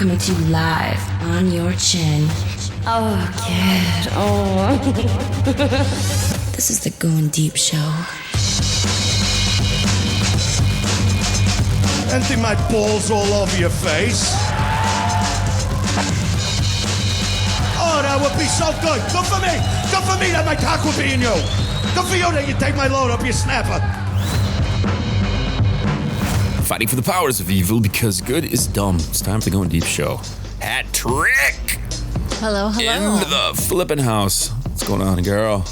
coming to you live on your chin. Oh, kid. Oh. This is the Going Deep show. Empty my balls all over your face. Oh, that would be so good. Good for me. Good for me that my cock would be in you. Good for you that you take my load up your snapper. Fighting for the powers of evil because good is dumb. It's time for the Going Deep show. Hat trick. Hello. In the flipping house. What's going on, girl?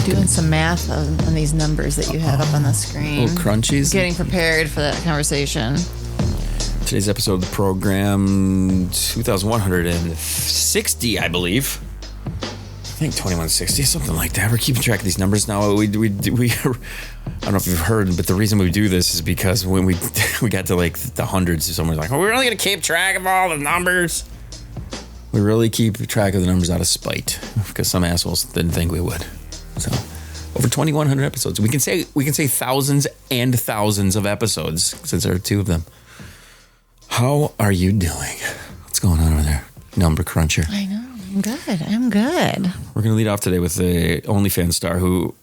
Doing some math on these numbers that you have up on the screen. Little crunchies. Getting prepared for that conversation. Today's episode of the program, 2160, I believe. I think 2160, something like that. We're keeping track of these numbers now. We I don't know if you've heard, but the reason we do this is because when we got to like the hundreds, someone's like, "Oh, we're only going to keep track of all the numbers." We really keep track of the numbers out of spite because some assholes didn't think we would. So, over 2,100 episodes. We can say thousands and thousands of episodes since there are two of them. How are you doing? What's going on over there, number cruncher? I know. I'm good. We're going to lead off today with the OnlyFans star who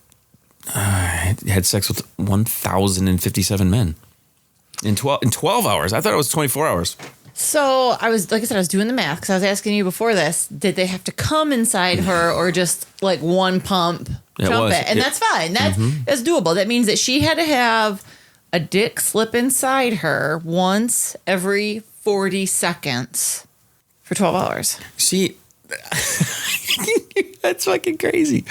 had sex with 1,057 men in 12 hours. I thought it was 24 hours. So I was doing the math because I was asking you before this, did they have to come inside her or just like one pump trumpet? And that's fine. That's doable. That means that she had to have a dick slip inside her once every 40 seconds for 12 hours. See, that's fucking crazy.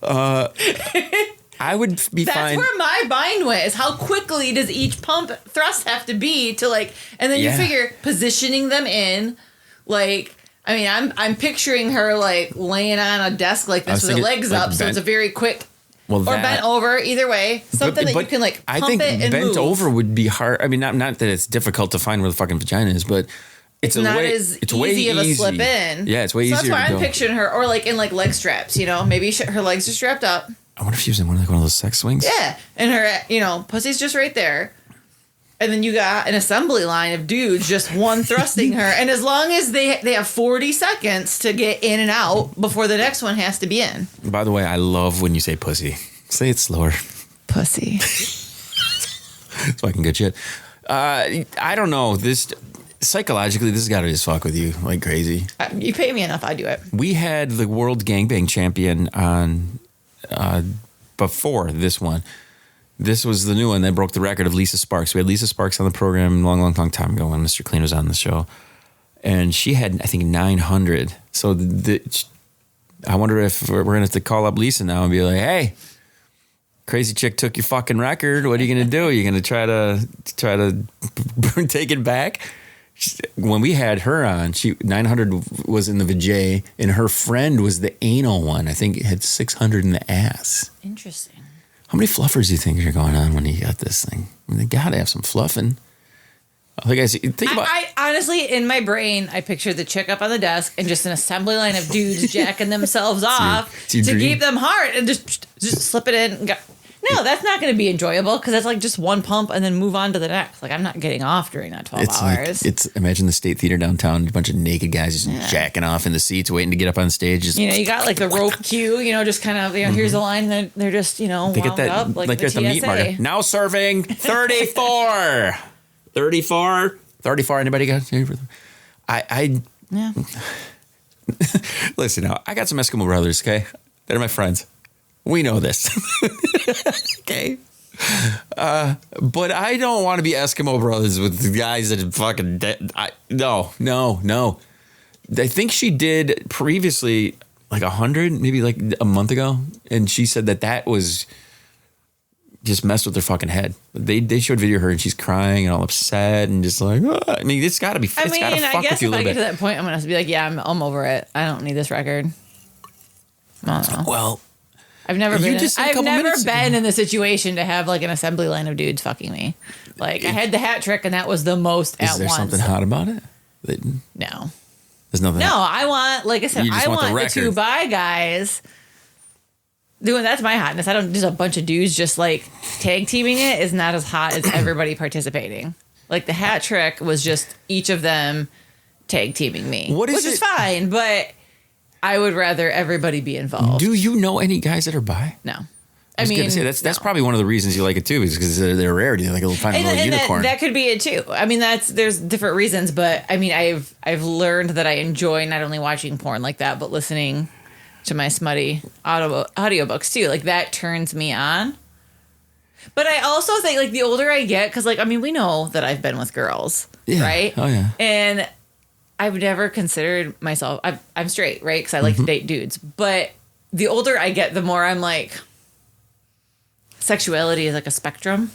I would be fine. That's where my mind went, is how quickly does each pump thrust have to be to like, and then you figure positioning them in, like, I mean, I'm picturing her like laying on a desk like this with her legs like up, so it's a very quick, or bent over, either way, something that you can like pump it and bent move. over would be hard. I mean, not that it's difficult to find where the fucking vagina is, but it's not way, as it's easy way of a slip in. Yeah, it's way easier. So that's why to I'm go. picturing her, or like in like leg straps, you know, maybe her legs are strapped up. I wonder if she was in one of those sex swings. Yeah, and her, pussy's just right there. And then you got an assembly line of dudes, just one thrusting her. And as long as they have 40 seconds to get in and out before the next one has to be in. By the way, I love when you say pussy. Say it slower. Pussy. It's fucking good shit. I don't know. Psychologically, this has got to just fuck with you like crazy. You pay me enough, I do it. We had the world gangbang champion on before this one. This was the new one that broke the record of Lisa Sparks. We had Lisa Sparks on the program a long time ago when Mr. Clean was on the show. And she had, I think, 900. So I wonder if we're going to have to call up Lisa now and be like, hey, crazy chick took your fucking record. What are you going to do? Are you going to try to take it back? When we had her on, 900 was in the vajay, and her friend was the anal one. I think it had 600 in the ass. Interesting. How many fluffers do you think are going on when you got this thing? I mean, they gotta have some fluffing. I honestly, in my brain, I picture the chick up on the desk and just an assembly line of dudes jacking themselves off to keep them hard and just slip it in. And go. No, that's not going to be enjoyable because that's like just one pump and then move on to the next. Like, I'm not getting off during that 12 hours. Imagine the State Theater downtown, a bunch of naked guys just jacking off in the seats, waiting to get up on stage. Just, you got like the rope cue, just kind of, here's the line, and they're just, they wound get that, up like there's the meat market. Now serving 34. 34. Anybody got? Yeah. Listen, now, I got some Eskimo brothers, okay? They're my friends. We know this. Okay. But I don't want to be Eskimo brothers with the guys that are fucking dead. No. I think she did previously like 100, maybe like a month ago. And she said that was just messed with their fucking head. They showed video of her and she's crying and all upset and just like, I mean, it's got to be, it's got to fuck with you a little bit. I guess if I get to that point, I'm going to be like, yeah, I'm over it. I don't need this record. I don't know. Well, I've never been in the situation to have like an assembly line of dudes fucking me. Like I had the hat trick and that was the most at once. Is there something hot about it? No. There's nothing. No, I want, like I said, I want the two bi guys doing, that's my hotness. I don't, just a bunch of dudes just like tag teaming it is not as hot as everybody participating. Like the hat trick was just each of them tag teaming me, which is fine, but I would rather everybody be involved. Do you know any guys that are bi? No. I was gonna say that's probably one of the reasons you like it too, is because they're rarity. Like a little unicorn. That could be it too. I mean, there's different reasons, but I mean, I've learned that I enjoy not only watching porn like that, but listening to my smutty audiobooks too. Like that turns me on. But I also think like the older I get, because like I mean, we know that I've been with girls, right? Oh yeah. And I've never considered myself. I'm straight, right? Because I like to date dudes. But the older I get, the more I'm like. Sexuality is like a spectrum.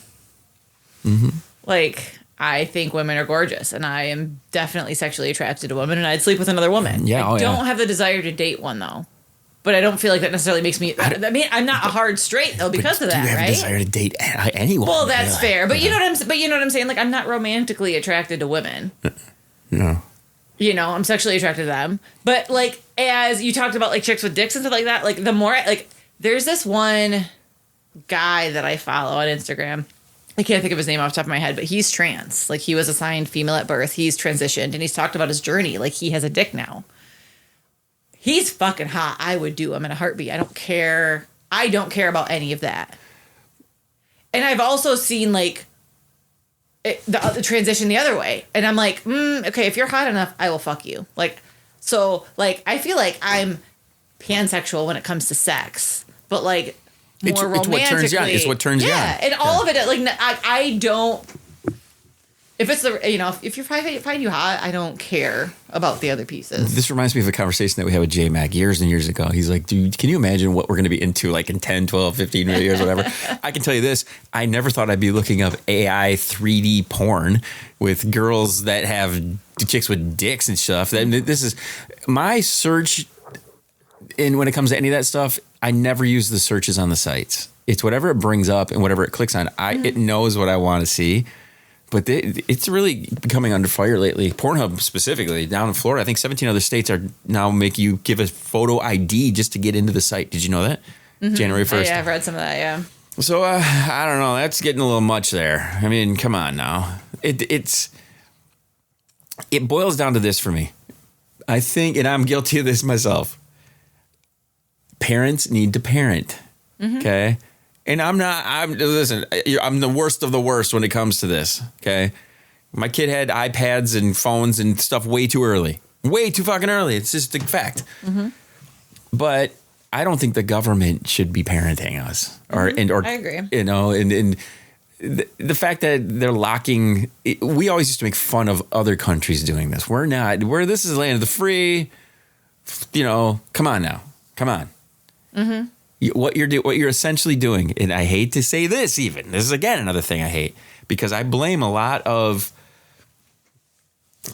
Like, I think women are gorgeous, and I am definitely sexually attracted to women, and I'd sleep with another woman. Yeah, I don't have the desire to date one, though. But I don't feel like that necessarily makes me... I mean, I'm not a hard straight, though, because of that, right? Do you have a desire to date anyone? Well, that's fair. But you know what I'm saying? Like, I'm not romantically attracted to women. No. You know, I'm sexually attracted to them. But, like, as you talked about, like, chicks with dicks and stuff like that, like, the more... Like, there's this one... guy that I follow on Instagram. I can't think of his name off the top of my head, but he's trans. Like he was assigned female at birth. He's transitioned and he's talked about his journey. Like he has a dick now. He's fucking hot. I would do him in a heartbeat. I don't care. I don't care about any of that. And I've also seen like the transition the other way. And I'm like, okay, if you're hot enough, I will fuck you. Like, so like, I feel like I'm pansexual when it comes to sex, but like, more romantically. What turns you on. It's what turns you on. Yeah, and all of it, like, I don't, if it's the, you know, if you find you hot, I don't care about the other pieces. This reminds me of a conversation that we had with J Mac years and years ago. He's like, dude, can you imagine what we're going to be into like in 10, 12, 15 years, whatever? I can tell you this. I never thought I'd be looking up AI 3D porn with girls that have chicks with dicks and stuff. This is my search. And when it comes to any of that stuff, I never use the searches on the sites. It's whatever it brings up and whatever it clicks on. It knows what I want to see. But it's really becoming under fire lately. Pornhub specifically, down in Florida, I think 17 other states are now make you give a photo ID just to get into the site. Did you know that? January 1st. Yeah, I've read some of that, yeah. So, I don't know. That's getting a little much there. I mean, come on now. It boils down to this for me. I think, and I'm guilty of this myself, parents need to parent. Okay. And I'm the worst of the worst when it comes to this. Okay. My kid had iPads and phones and stuff way too early, way too fucking early. It's just a fact. But I don't think the government should be parenting us or I agree. You know, and the fact that they're locking, we always used to make fun of other countries doing this. We're not, this is the land of the free, you know, come on now. Come on. What you're essentially doing, and I hate to say this even, this is again another thing I hate, because I blame a lot of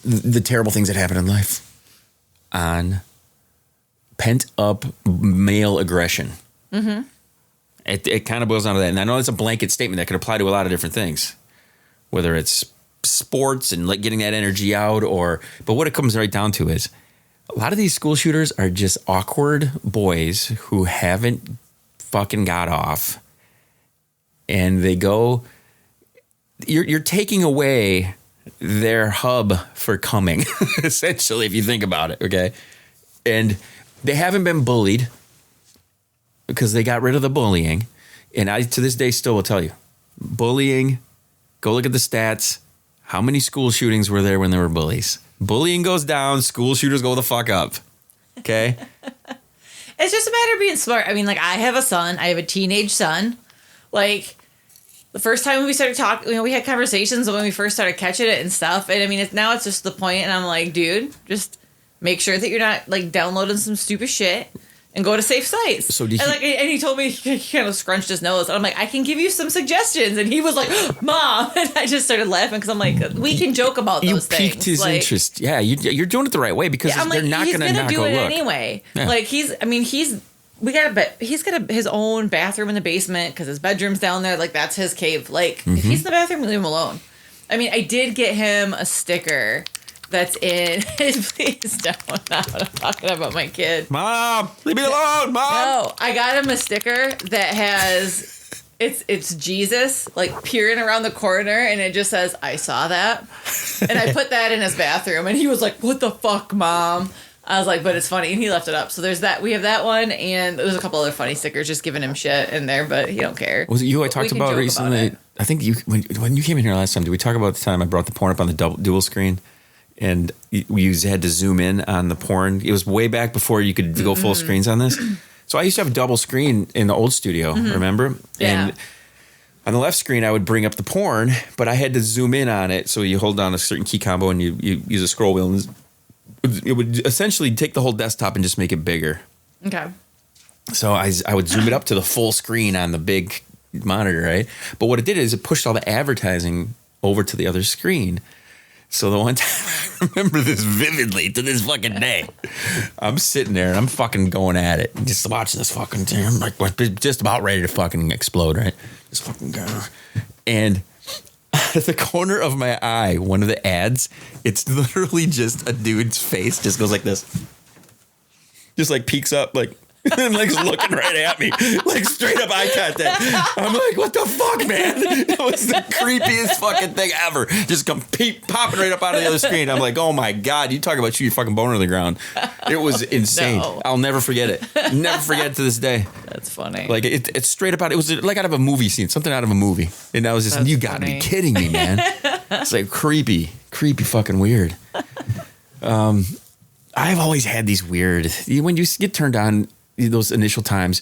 the terrible things that happen in life on pent up male aggression. It kind of boils down to that. And I know it's a blanket statement that could apply to a lot of different things, whether it's sports and like getting that energy out but what it comes right down to is a lot of these school shooters are just awkward boys who haven't fucking got off, and they go, you're taking away their hub for coming, essentially, if you think about it. Okay. And they haven't been bullied because they got rid of the bullying. And I, to this day, still will tell you, bullying, go look at the stats. How many school shootings were there when there were bullies? Bullying goes down, school shooters go the fuck up. Okay? It's just a matter of being smart. I mean, like, I have a son. I have a teenage son. Like, the first time we started talking, you know, we had conversations when we first started catching it and stuff. And I mean, now it's just the point, and I'm like, dude, just make sure that you're not, like, downloading some stupid shit. And go to safe sites. So and he told me, he kind of scrunched his nose. And I'm like, I can give you some suggestions. And he was like, Mom. And I just started laughing because I'm like, we can joke about those things. You piqued his interest. Yeah, you're doing it the right way because they're not going to not go look. He's going to do it anyway. Yeah. Like, he's got his own bathroom in the basement because his bedroom's down there. Like, that's his cave. Like, if he's in the bathroom, leave him alone. I mean, I did get him a sticker that's in. Please don't know what I'm talking about my kid. Mom, leave me alone, Mom. No, I got him a sticker that has It's Jesus like peering around the corner, and it just says, "I saw that," and I put that in his bathroom, and he was like, "What the fuck, Mom?" I was like, "But it's funny," and he left it up. So there's that. We have that one, and there's a couple other funny stickers just giving him shit in there, but he don't care. Was it you I talked about recently? I think you when you came in here last time. Did we talk about the time I brought the porn up on the dual screen? And we had to zoom in on the porn. It was way back before you could go full screens on this. So I used to have a double screen in the old studio, remember? Yeah. And on the left screen, I would bring up the porn, but I had to zoom in on it. So you hold down a certain key combo and you use a scroll wheel. And it would essentially take the whole desktop and just make it bigger. Okay. So I would zoom it up to the full screen on the big monitor, right? But what it did is it pushed all the advertising over to the other screen. So the one time, I remember this vividly to this fucking day. I'm sitting there and I'm fucking going at it. Just watching this fucking thing. I'm like, just about ready to fucking explode, right? Just fucking go. And out of the corner of my eye, one of the ads, it's literally just a dude's face just goes like this. Just like peeks up like, and like looking right at me, like straight up eye contact. I'm like, what the fuck, man? It was the creepiest fucking thing ever. Just come popping right up out of the other screen. I'm like, oh my God, you talk about shoot your fucking boner on the ground. It was insane. No. I'll never forget it. Never forget it to this day. That's funny. Like it's straight up out. It was like out of a movie scene, something out of a movie. And I was just, you gotta be kidding me, man. It's like creepy fucking weird. I've always had these weird, when you get turned on those initial times,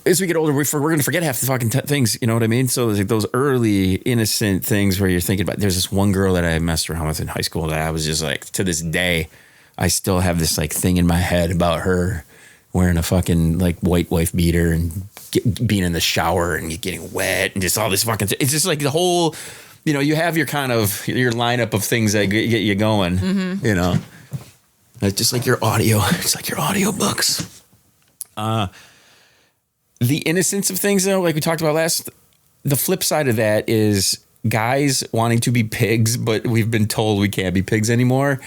as we get older, we're going to forget half the fucking things. You know what I mean? So like those early innocent things where you're thinking about, there's this one girl that I messed around with in high school that I was just like, to this day, I still have this like thing in my head about her wearing a fucking like white wife beater and being in the shower and getting wet and just all this fucking, it's just like the whole, you know, you have your kind of, your lineup of things that get you going, you know. It's just like your audio. It's like your audiobooks. The innocence of things, though, like we talked about last, the flip side of that is guys wanting to be pigs, but we've been told we can't be pigs anymore.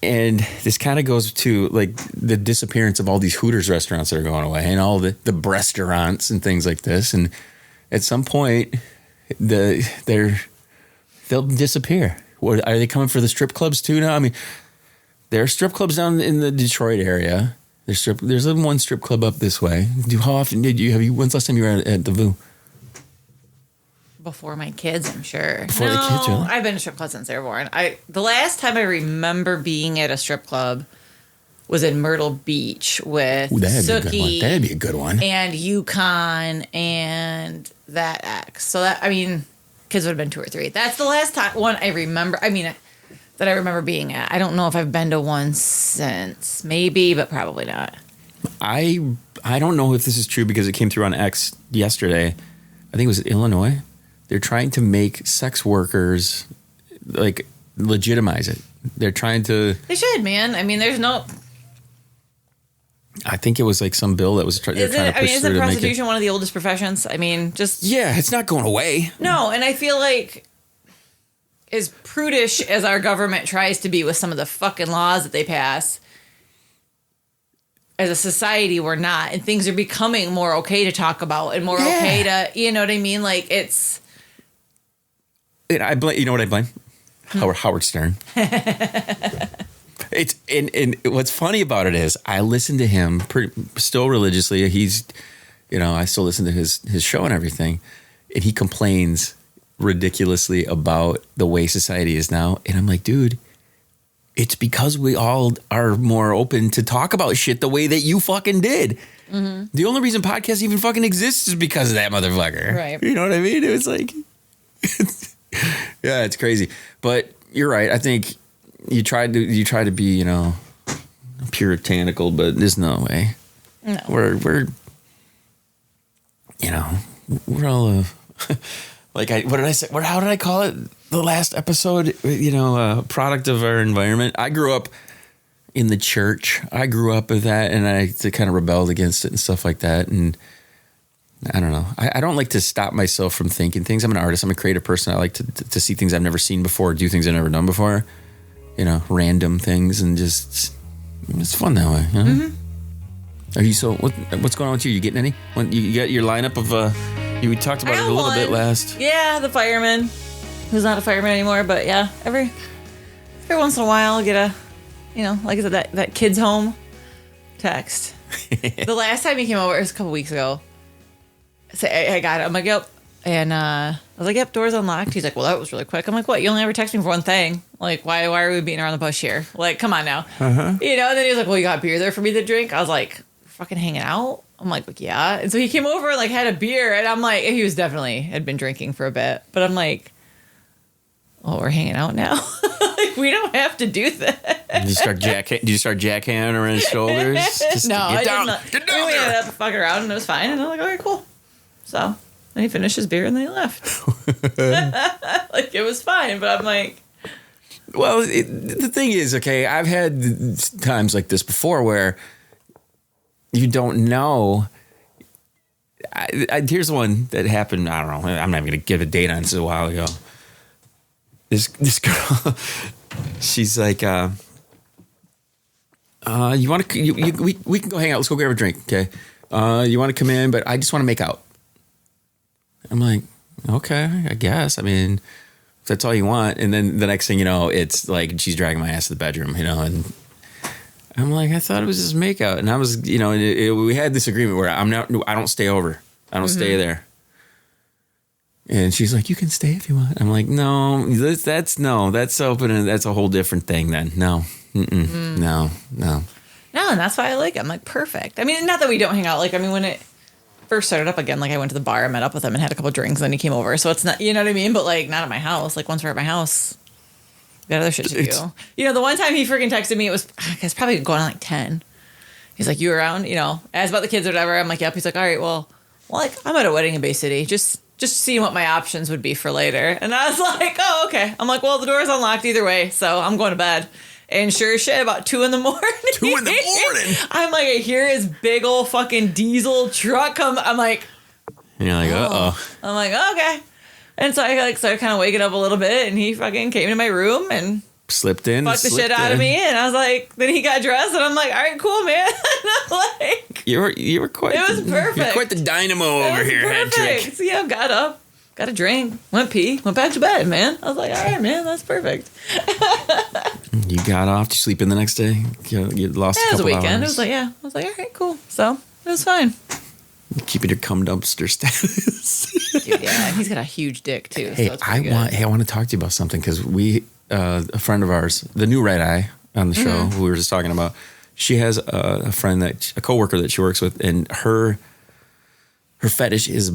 And this kind of goes to like the disappearance of all these Hooters restaurants that are going away and all the restaurants and things like this. And at some point, they'll disappear. Are they coming for the strip clubs too now? I mean, there are strip clubs down in the Detroit area. There's one strip club up this way. How often when's the last time you were at the VU? Before my kids, I'm sure. Before the kids, really? I've been to strip clubs since they were born. The last time I remember being at a strip club was in Myrtle Beach with Sookie. That'd be a good one. And Yukon and that ex. So that, I mean, kids would have been 2 or 3. That's the last one I remember. I mean, that I remember being at. I don't know if I've been to one since. Maybe, but probably not. I don't know if this is true because it came through on X yesterday. I think it was Illinois. They're trying to make sex workers like legitimize it. They're trying to. They should, man. I mean, there's no. I think it was like some bill that was trying to push through to make it. Isn't prostitution one of the oldest professions? I mean, just. Yeah, it's not going away. No, and I feel like as prudish as our government tries to be with some of the fucking laws that they pass, as a society, we're not. And things are becoming more okay to talk about and more okay to, you know what I mean? Like, it's. And I blame, you know what I blame? Howard Stern. It's and what's funny about it is I listen to him still religiously. He's, you know, I still listen to his show and everything, and he complains ridiculously about the way society is now. And I'm like, dude, it's because we all are more open to talk about shit the way that you fucking did. Mm-hmm. The only reason podcasts even fucking exists is because of that motherfucker. Right. You know what I mean? It was like, yeah, it's crazy. But you're right. I think you try to be, you know, puritanical, but there's no way. No. We're you know, we're all like what did I say? How did I call it? The last episode, you know, product of our environment. I grew up in the church. I grew up with that, and I kind of rebelled against it and stuff like that. And I don't know. I don't like to stop myself from thinking things. I'm an artist. I'm a creative person. I like to see things I've never seen before, do things I've never done before. You know, random things, and just it's fun that way. You know? Mm-hmm. Are you what's going on with you? You getting any? You got your lineup of we talked about it a little bit last. Yeah, the fireman, who's not a fireman anymore, but yeah, every once in a while I'll get a, like I said, that kid's home text. The last time he came over, it was a couple weeks ago. So I got it. I'm like, yep. And I was like, yep, door's unlocked. He's like, well, that was really quick. I'm like, what? You only ever text me for one thing. Like, why are we beating around the bush here? Like, come on now. And then he was like, well, you got beer there for me to drink? I was like, fucking hanging out? I'm like, yeah. And so he came over and like had a beer, and I'm like, he was definitely had been drinking for a bit. But I'm like, oh, we're hanging out now? Like, we don't have to do that. Did you start jackhammering around his shoulders? No, I did not. Get down. We ended up fucking around, and it was fine. And I'm like, okay, cool. So then he finished his beer, and then he left. Like, it was fine, but I'm like, well, the thing is, okay, I've had times like this before where you don't know. Here's one that happened. I don't know. I'm not even going to give a date on. This a while ago. This girl, she's like, you want to? We can go hang out. Let's go grab a drink. Okay. You want to come in, but I just want to make out. I'm like, okay, I guess. I mean, if that's all you want. And then the next thing you know, it's like she's dragging my ass to the bedroom, and I'm like, I thought it was just make out. And I was, we had this agreement where I don't stay over. I don't stay there. And she's like, you can stay if you want. I'm like, no, that's open, and that's a whole different thing then. No, no. No, and that's why I like it. I'm like, perfect. I mean, not that we don't hang out. Like, I mean, when it first started up again, like I went to the bar, I met up with him and had a couple drinks, and then he came over. So it's not, you know what I mean? But like, not at my house. Like, once we're at my house, we got other shit to do. The one time he freaking texted me, it was probably going on like 10. He's like, you around? Asked about the kids or whatever. I'm like, yep. He's like, all right, well, like, I'm at a wedding in Bay City. Just seeing what my options would be for later. And I was like, oh, okay. I'm like, well, the door's unlocked either way, so I'm going to bed. And sure as shit, about 2 a.m. 2 a.m. I'm like, I hear his big old fucking diesel truck come. I'm like, and you're like, uh-oh. I'm like, okay. And so I started kind of waking up a little bit, and he fucking came to my room and slipped in, fucked the shit out of me. And I was like, then he got dressed, and I'm like, all right, cool, man. Like, you were quite. It was perfect. You're quite the dynamo over here, Hedrick. So yeah, got up, got a drink, went pee, went back to bed, man. I was like, all right, man, that's perfect. You got off to sleep in the next day. You lost. Yeah, a couple it was a weekend. Hours. It was like, yeah. I was like, all right, cool. So it was fine. Keeping your cum dumpster status. Dude, yeah, he's got a huge dick too. Hey, so I want to talk to you about something because we, a friend of ours, the new Red Eye on the show, who we were just talking about. She has a friend a coworker that she works with, and her fetish is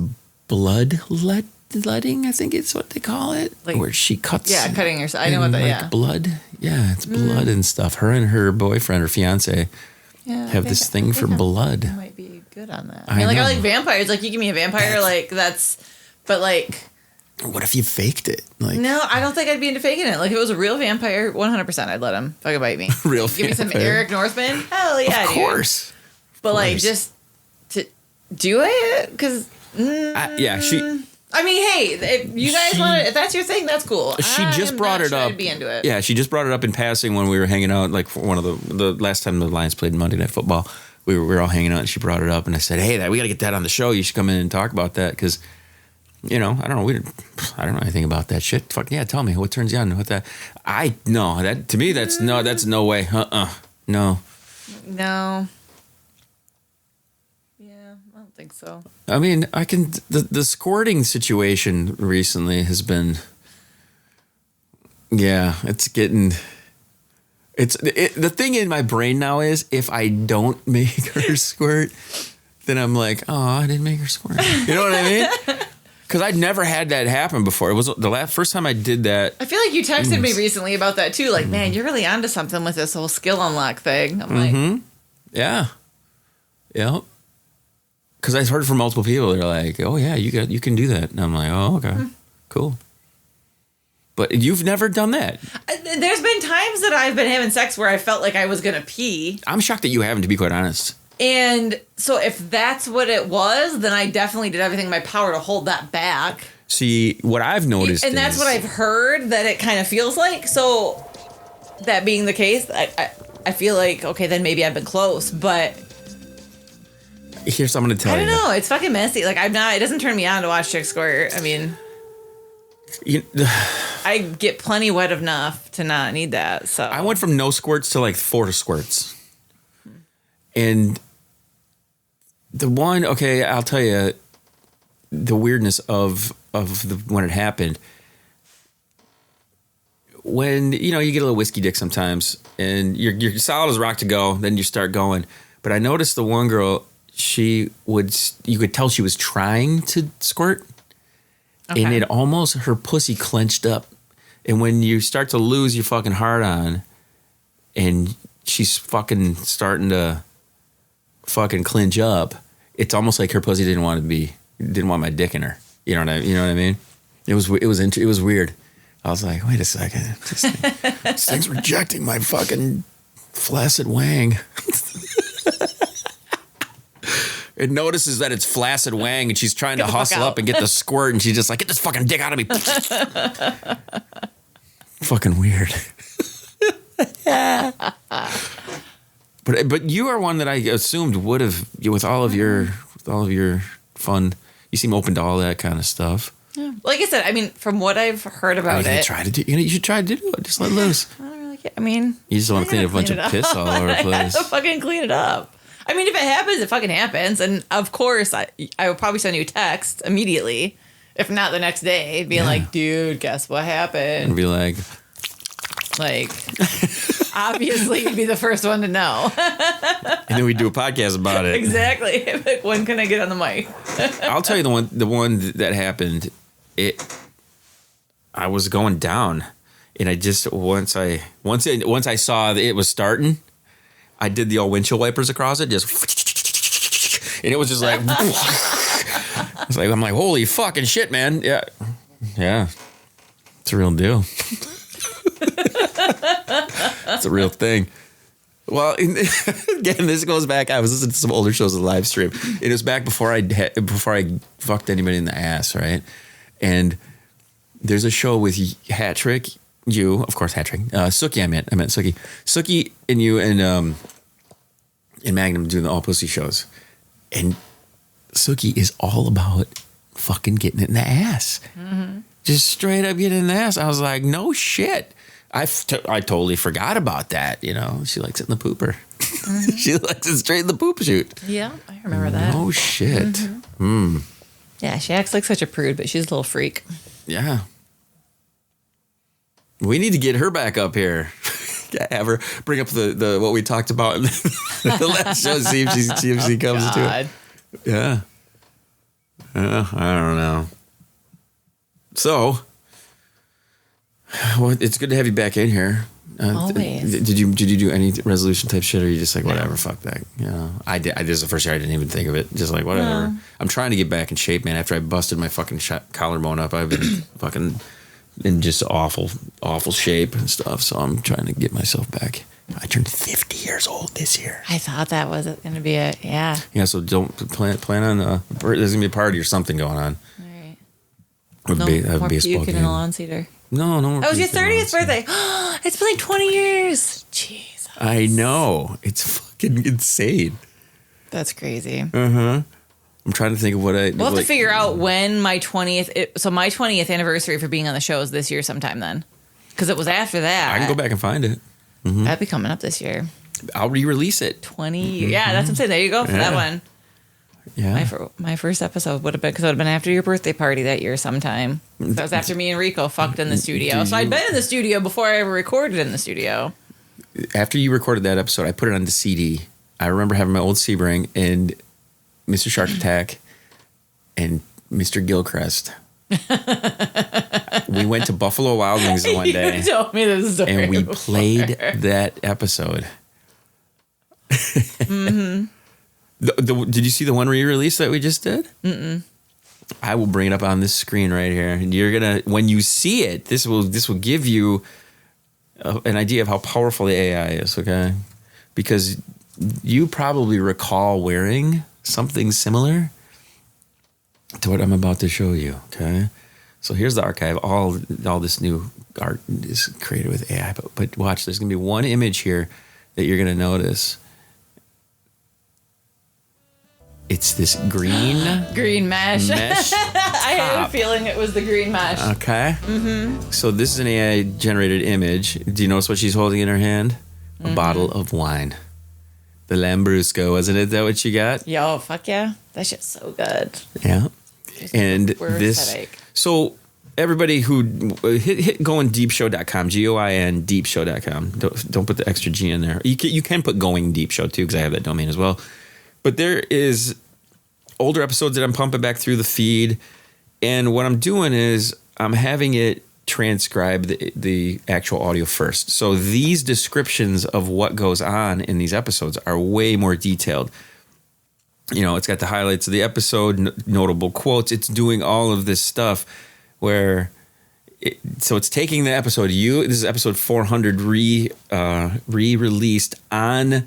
bloodletting, I think it's what they call it, like, where she cuts. Yeah, cutting yourself. I know what that. Yeah, blood. Yeah, it's blood and stuff. Her and her boyfriend or fiance have this thing for blood. I might be good on that. I like vampires. Like, you give me a vampire, like that's. But like, what if you faked it? Like, no, I don't think I'd be into faking it. Like, if it was a real vampire, 100%, I'd let him fucking bite me. Real give vampire. me some Eric Northman. Hell yeah, of course. But like, just to do it, because she. I mean, hey, if you guys want to, if that's your thing, that's cool. She just brought it up. I'd be into it. Yeah, she just brought it up in passing when we were hanging out. Like, for one of the last time the Lions played Monday Night Football, we were all hanging out, and she brought it up, and I said, "Hey, we got to get that on the show. You should come in and talk about that because, I don't know, I don't know anything about that shit. Fuck yeah, tell me what turns you on. What that? That to me, that's no way. No. No. I don't think so. I mean, the squirting situation recently has been, it's getting, the thing in my brain now is if I don't make her squirt, then I'm like, oh, I didn't make her squirt. You know what I mean? Because I'd never had that happen before. It was the first time I did that. I feel like you texted me recently about that too. Like, man, you're really onto something with this whole skill unlock thing. I'm like, yeah. Yep. Because I've heard from multiple people. They're like, oh, yeah, you can do that. And I'm like, oh, okay, cool. But you've never done that. There's been times that I've been having sex where I felt like I was going to pee. I'm shocked that you haven't, to be quite honest. And so if that's what it was, then I definitely did everything in my power to hold that back. See, what I've noticed and that's what I've heard that it kind of feels like. So that being the case, I feel like, okay, then maybe I've been close. But Here's what I'm going to tell you. I don't know. It's fucking messy. Like, I'm not, it doesn't turn me on to watch chicks squirt. I mean, I get plenty wet enough to not need that. So I went from no squirts to like 4 squirts. And the one, okay, I'll tell you the weirdness of when it happened. When, you get a little whiskey dick sometimes and you're solid as rock to go, then you start going. But I noticed the one girl, you could tell she was trying to squirt. Okay. And it almost, her pussy clenched up. And when you start to lose your fucking heart on and she's fucking starting to fucking clinch up, it's almost like her pussy didn't want my dick in her. You know what I mean? It was weird. I was like, wait a second. This thing's rejecting my fucking flaccid wang. It notices that it's flaccid wang and she's trying to hustle up and get the squirt and she's just like, get this fucking dick out of me. Fucking weird. But you are one that I assumed would have, with all of your fun, you seem open to all that kind of stuff. Yeah. Like I said, I mean, from what I've heard about it, you should try to do it. Just let loose. I don't really care. I mean, you just want to clean a bunch of piss all over the place. I have to fucking clean it up. I mean, if it happens, it fucking happens. And of course, I will probably send you a text immediately, if not the next day, being like, dude, guess what happened? And be like, obviously, you'd be the first one to know. And then we do a podcast about it. Exactly. Like, when can I get on the mic? I'll tell you the one that happened. I was going down, and I just once I saw that it was starting, I did the old windshield wipers across it, just, and it was just like, I'm like, holy fucking shit, man. Yeah, it's a real deal. It's a real thing. Well, again, this goes back. I was listening to some older shows on live stream. It was back before I fucked anybody in the ass, right? And there's a show with Hattrick, you, of course, Hattrick, Sookie. I meant Sookie, and you, and Magnum doing the all pussy shows, and Sookie is all about fucking getting it in the ass, just straight up getting it in the ass. I was like, no shit. I totally forgot about that. She likes it in the pooper. She likes it straight in the poop chute. Yeah, I remember that. Oh shit. Yeah, she acts like such a prude, but she's a little freak. Yeah. We need to get her back up here. Have her bring up the what we talked about in the last show. See if she comes to it. Yeah. I don't know. So, well, it's good to have you back in here. Always. Did you do any resolution type shit, or are you just like, whatever, fuck that? I did. This is the first year I didn't even think of it. Just like, whatever. No. I'm trying to get back in shape, man. After I busted my fucking collarbone up, I've been fucking in just awful shape and stuff. So I'm trying to get myself back. I turned 50 years old this year. I thought that was going to be it. Yeah. Yeah. So don't plan on. There's gonna be a party or something going on. All right. No more puking in a lawn cedar. No more. It was your 30th birthday. It's been like 20 years. Jesus. I know. It's fucking insane. That's crazy. I'm trying to think of what We'll have to figure out when my 20th. So my 20th anniversary for being on the show is this year sometime then, because it was after that. I can go back and find it. That'd be coming up this year. I'll re-release it. 20 years. Yeah, that's what I'm saying. There you go for that one. Yeah. My first episode would have been, because it would have been after your birthday party that year sometime. So it was after me and Rico fucked in the studio. So I'd been in the studio before I ever recorded in the studio. After you recorded that episode, I put it on the CD. I remember having my old Sebring and Mr. Shark Attack and Mr. Gilchrist. We went to Buffalo Wild Wings one day. You told me this story and we before. played that episode. Did you see the one re-release that we just did? Mm-mm. I will bring it up on this screen right here, and you're gonna, when you see it, this will give you an idea of how powerful the AI is. Okay, because you probably recall wearing something similar to what I'm about to show you. Okay, so here's the archive. All this new art is created with AI, but watch. There's gonna be one image here that you're gonna notice. It's this green mesh. I had a top. feeling it was the green mesh. Okay. So this is an AI generated image. Do you notice what she's holding in her hand? A bottle of wine. The Lambrusco, wasn't it? Is that what you got? Yo, fuck yeah. That shit's so good. Yeah. And Worst this. headache. So everybody who hit goindeepshow.com, Goin deepshow.com. Don't put the extra G in there. You can put Going Deep Show too, because I have that domain as well. But there is older episodes that I'm pumping back through the feed, and what I'm doing is I'm having it transcribe the actual audio first. So these descriptions of what goes on in these episodes are way more detailed. You know, it's got the highlights of the episode, notable quotes. It's doing all of this stuff where so it's taking the episode. This is episode 400 re-released on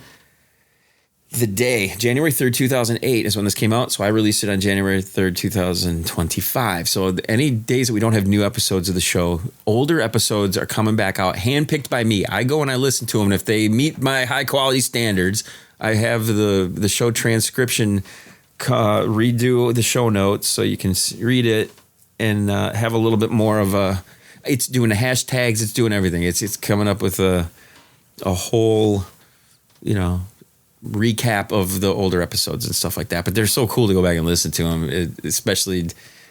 the day, January 3rd, 2008 is when this came out. So I released it on January 3rd, 2025. So any days that we don't have new episodes of the show, older episodes are coming back out, handpicked by me. I go and I listen to them. And if they meet my high quality standards, I have the show transcription redo the show notes so you can read it and have a little bit more of a, it's doing the hashtags, it's doing everything. It's coming up with a whole, you know, recap of the older episodes and stuff like that. But they're so cool to go back and listen to them, especially,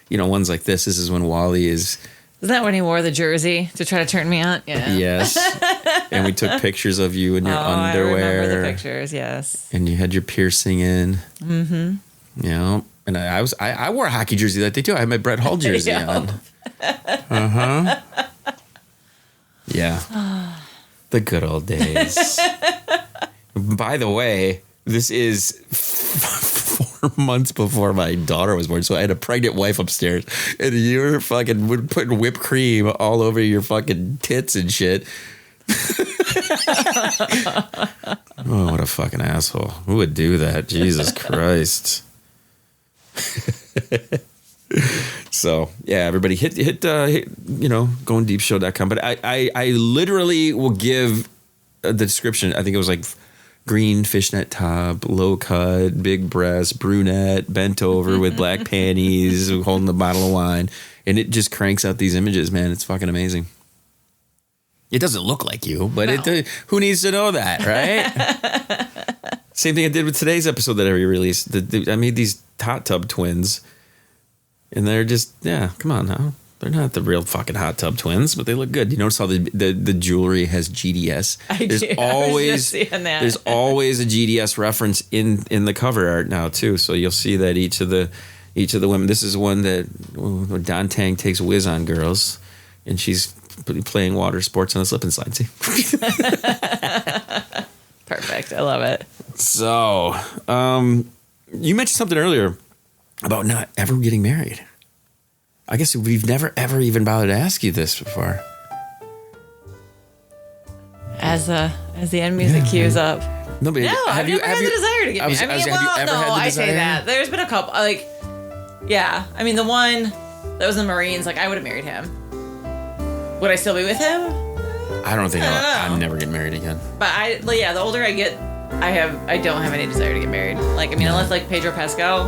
you know, ones like this. This is when Wally is... Isn't that when he wore the jersey to try to turn me on? Yeah. Yes. And we took pictures of you in your underwear. I remember the pictures, yes. And you had your piercing in. Mm-hmm. You know, and I wore a hockey jersey that day too. I had my Brett Hull jersey on. Uh-huh. Yeah. The good old days. By the way, this is 4 months before my daughter was born, so I had a pregnant wife upstairs, and you were fucking putting whipped cream all over your fucking tits and shit. Oh, what a fucking asshole. Who would do that? Jesus Christ. So, yeah, everybody hit you know, goindeepshow.com. But I literally will give the description. I think it was like green fishnet top, low cut, big breast, brunette, bent over with black panties, holding the bottle of wine. And it just cranks out these images, man. It's fucking amazing. It doesn't look like you, but who needs to know that, right? Same thing I did with today's episode that I released. I made these hot tub twins. And they're just, yeah, come on now. They're not the real fucking hot tub twins, but they look good. You notice how the jewelry has GDS? There's always a GDS reference in the cover art now too. So you'll see that each of the women. This is one that Don Tang takes whiz on girls, and she's playing water sports on a slip and slide. See? Perfect. I love it. So, you mentioned something earlier about not ever getting married. I guess we've never ever even bothered to ask you this before. As the end music cues up. No, but I've never had the desire to get married. Have you ever had the I desire? say that. There's been a couple, like, yeah. I mean, the one that was in the Marines, like, I would have married him. Would I still be with him? I don't think I'm never getting married again. But the older I get, I don't have any desire to get married. Like, I mean, unless like Pedro Pascal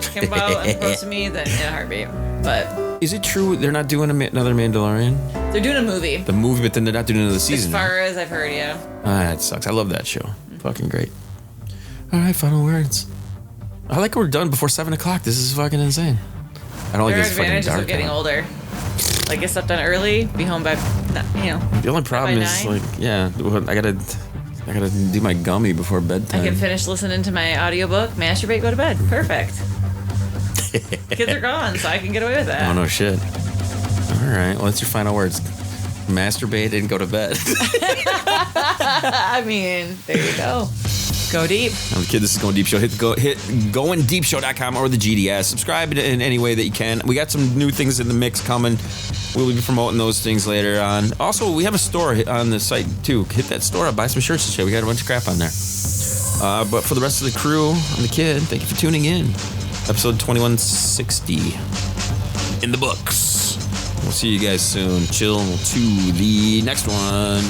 came out and proposed to me, then in a heartbeat. But is it true they're not doing another Mandalorian? They're doing a movie. The movie, but then they're not doing another season. As far as I've heard, yeah. That sucks. I love that show. Fucking great. All right, final words. I like we're done before 7 o'clock. This is fucking insane. I don't like this fucking dark. There are advantages of getting older. Like, get stuff done early, be home by, The only problem is, 9. like, yeah, I gotta do my gummy before bedtime. I can finish listening to my audiobook, masturbate, go to bed. Perfect. Kids are gone, so I can get away with that. Oh, no shit. All right. Well, that's your final words. Masturbate and go to bed. I mean, there you go. Go deep. I'm the Kid. This is Going Deep Show. Hit goindeepshow.com or the GDS. Subscribe in any way that you can. We got some new things in the mix coming. We'll be promoting those things later on. Also, we have a store on the site, too. Hit that store up. Buy some shirts and shit. We got a bunch of crap on there. But for the rest of the crew, I'm the Kid. Thank you for tuning in. Episode 2160 in the books. We'll see you guys soon. Chill to the next one.